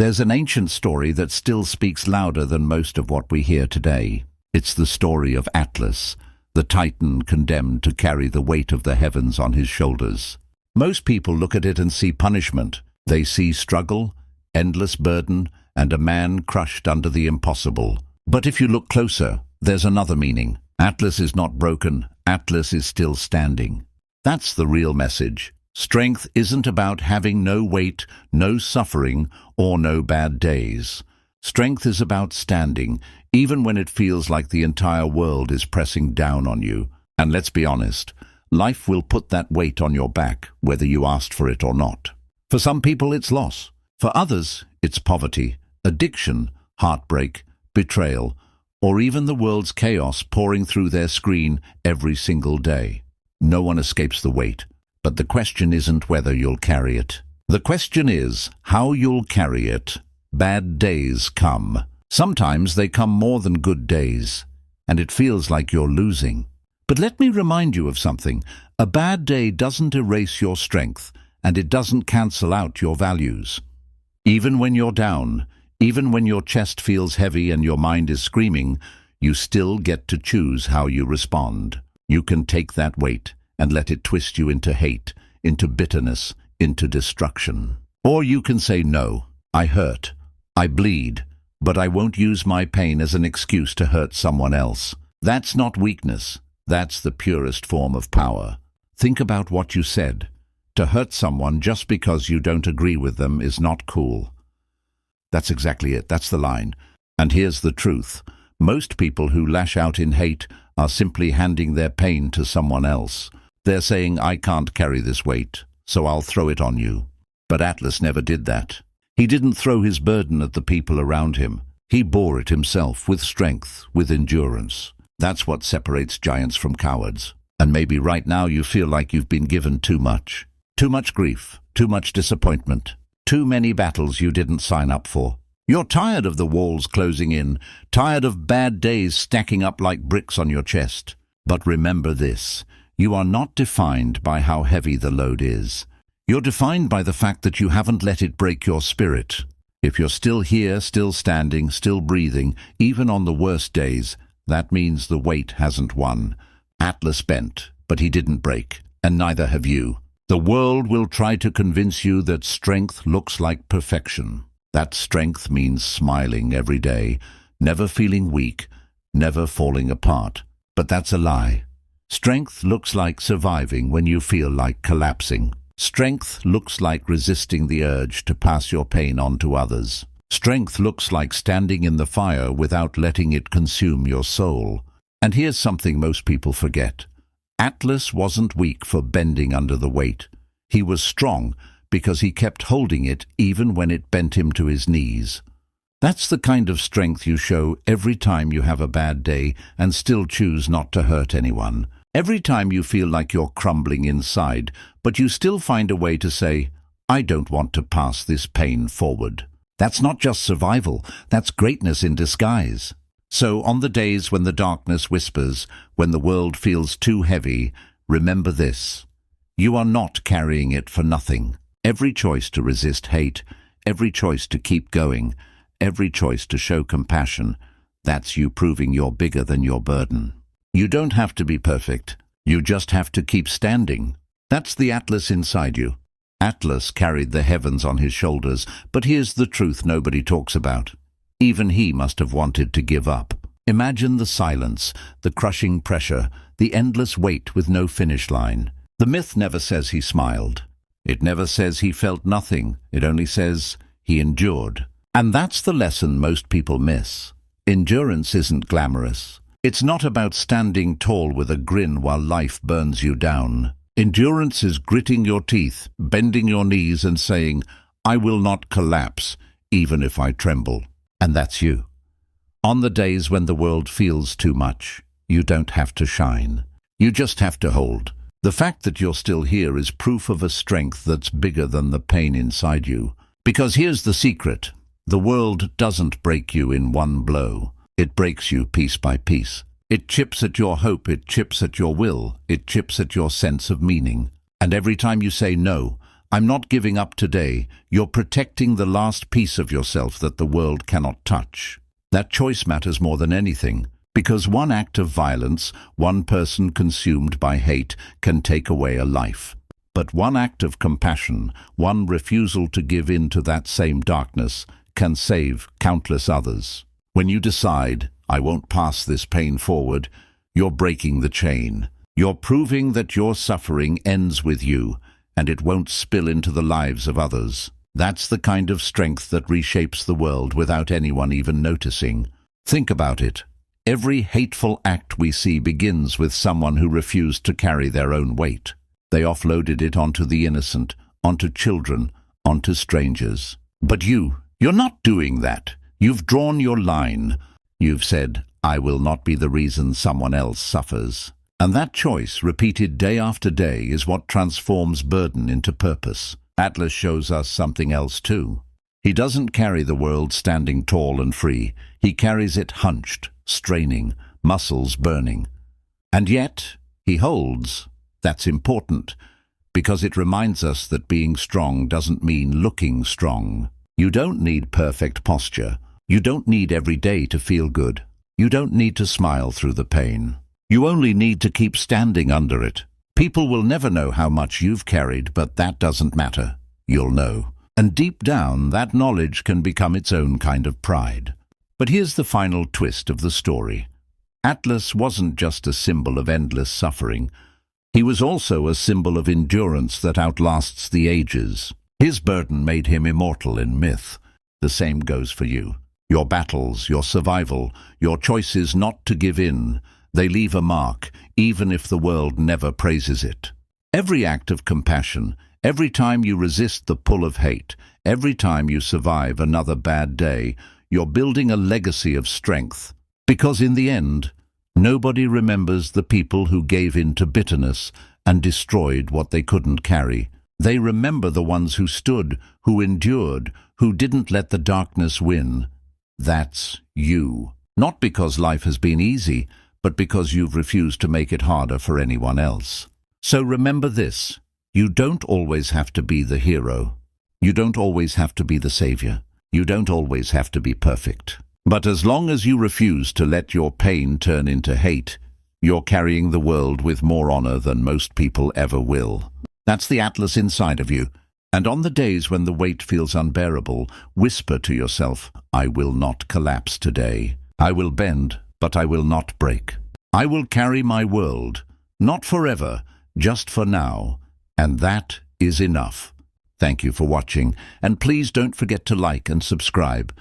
There's an ancient story that still speaks louder than most of what we hear today. It's the story of Atlas, the titan condemned to carry the weight of the heavens on his shoulders. Most people look at it and see punishment. They see struggle, endless burden, and a man crushed under the impossible. But if you look closer, there's another meaning. Atlas is not broken. Atlas is still standing. That's the real message. Strength isn't about having no weight, no suffering, or no bad days. Strength is about standing, even when it feels like the entire world is pressing down on you. And let's be honest, life will put that weight on your back, whether you asked for it or not. For some people, it's loss. For others, it's poverty, addiction, heartbreak, betrayal, or even the world's chaos pouring through their screen every single day. No one escapes the weight, but the question isn't whether you'll carry it. The question is how you'll carry it. Bad days come. Sometimes they come more than good days, and it feels like you're losing. But let me remind you of something. A bad day doesn't erase your strength, and it doesn't cancel out your values. Even when you're down, even when your chest feels heavy and your mind is screaming, you still get to choose how you respond. You can take that weight and let it twist you into hate, into bitterness, into destruction. Or you can say, no, I hurt, I bleed, but I won't use my pain as an excuse to hurt someone else. That's not weakness. That's the purest form of power. Think about what you said. To hurt someone just because you don't agree with them is not cool. That's exactly it. That's the line. And here's the truth. Most people who lash out in hate are simply handing their pain to someone else. They're saying, I can't carry this weight, so I'll throw it on you. But Atlas never did that. He didn't throw his burden at the people around him. He bore it himself with strength, with endurance. That's what separates giants from cowards. And maybe right now you feel like you've been given too much. Too much grief, too much disappointment, too many battles you didn't sign up for. You're tired of the walls closing in, tired of bad days stacking up like bricks on your chest. But remember this, you are not defined by how heavy the load is. You're defined by the fact that you haven't let it break your spirit. If you're still here, still standing, still breathing, even on the worst days, that means the weight hasn't won. Atlas bent, but he didn't break, and neither have you. The world will try to convince you that strength looks like perfection. That strength means smiling every day, never feeling weak, never falling apart. But that's a lie. Strength looks like surviving when you feel like collapsing. Strength looks like resisting the urge to pass your pain on to others. Strength looks like standing in the fire without letting it consume your soul. And here's something most people forget. Atlas wasn't weak for bending under the weight. He was strong because he kept holding it even when it bent him to his knees. That's the kind of strength you show every time you have a bad day and still choose not to hurt anyone. Every time you feel like you're crumbling inside, but you still find a way to say, I don't want to pass this pain forward. That's not just survival, that's greatness in disguise. So on the days when the darkness whispers, when the world feels too heavy, remember this. You are not carrying it for nothing. Every choice to resist hate, every choice to keep going, every choice to show compassion, that's you proving you're bigger than your burden. You don't have to be perfect. You just have to keep standing. That's the Atlas inside you. Atlas carried the heavens on his shoulders, but here's the truth nobody talks about. Even he must have wanted to give up. Imagine the silence, the crushing pressure, the endless weight with no finish line. The myth never says he smiled. It never says he felt nothing. It only says he endured. And that's the lesson most people miss. Endurance isn't glamorous. It's not about standing tall with a grin while life burns you down. Endurance is gritting your teeth, bending your knees and saying, I will not collapse, even if I tremble. And that's you. On the days when the world feels too much, you don't have to shine. You just have to hold. The fact that you're still here is proof of a strength that's bigger than the pain inside you. Because here's the secret. The world doesn't break you in one blow. It breaks you piece by piece. It chips at your hope, it chips at your will, it chips at your sense of meaning. And every time you say, no, I'm not giving up today. You're protecting the last piece of yourself that the world cannot touch. That choice matters more than anything, because one act of violence, one person consumed by hate, can take away a life. But one act of compassion, one refusal to give in to that same darkness, can save countless others. When you decide, I won't pass this pain forward, you're breaking the chain. You're proving that your suffering ends with you, and it won't spill into the lives of others. That's the kind of strength that reshapes the world without anyone even noticing. Think about it. Every hateful act we see begins with someone who refused to carry their own weight. They offloaded it onto the innocent, onto children, onto strangers. But you're not doing that. You've drawn your line. You've said, I will not be the reason someone else suffers. And that choice, repeated day after day, is what transforms burden into purpose. Atlas shows us something else too. He doesn't carry the world standing tall and free. He carries it hunched, straining, muscles burning. And yet, he holds. That's important, because it reminds us that being strong doesn't mean looking strong. You don't need perfect posture. You don't need every day to feel good. You don't need to smile through the pain. You only need to keep standing under it. People will never know how much you've carried, but that doesn't matter. You'll know. And deep down, that knowledge can become its own kind of pride. But here's the final twist of the story. Atlas wasn't just a symbol of endless suffering. He was also a symbol of endurance that outlasts the ages. His burden made him immortal in myth. The same goes for you. Your battles, your survival, your choices not to give in, they leave a mark, even if the world never praises it. Every act of compassion, every time you resist the pull of hate, every time you survive another bad day, you're building a legacy of strength. Because in the end, nobody remembers the people who gave in to bitterness and destroyed what they couldn't carry. They remember the ones who stood, who endured, who didn't let the darkness win. That's you. Not because life has been easy, but because you've refused to make it harder for anyone else. So remember this. You don't always have to be the hero. You don't always have to be the savior. You don't always have to be perfect. But as long as you refuse to let your pain turn into hate, you're carrying the world with more honor than most people ever will. That's the Atlas inside of you. And on the days when the weight feels unbearable, whisper to yourself, I will not collapse today. I will bend, but I will not break. I will carry my world, not forever, just for now. And that is enough. Thank you for watching, and please don't forget to like and subscribe.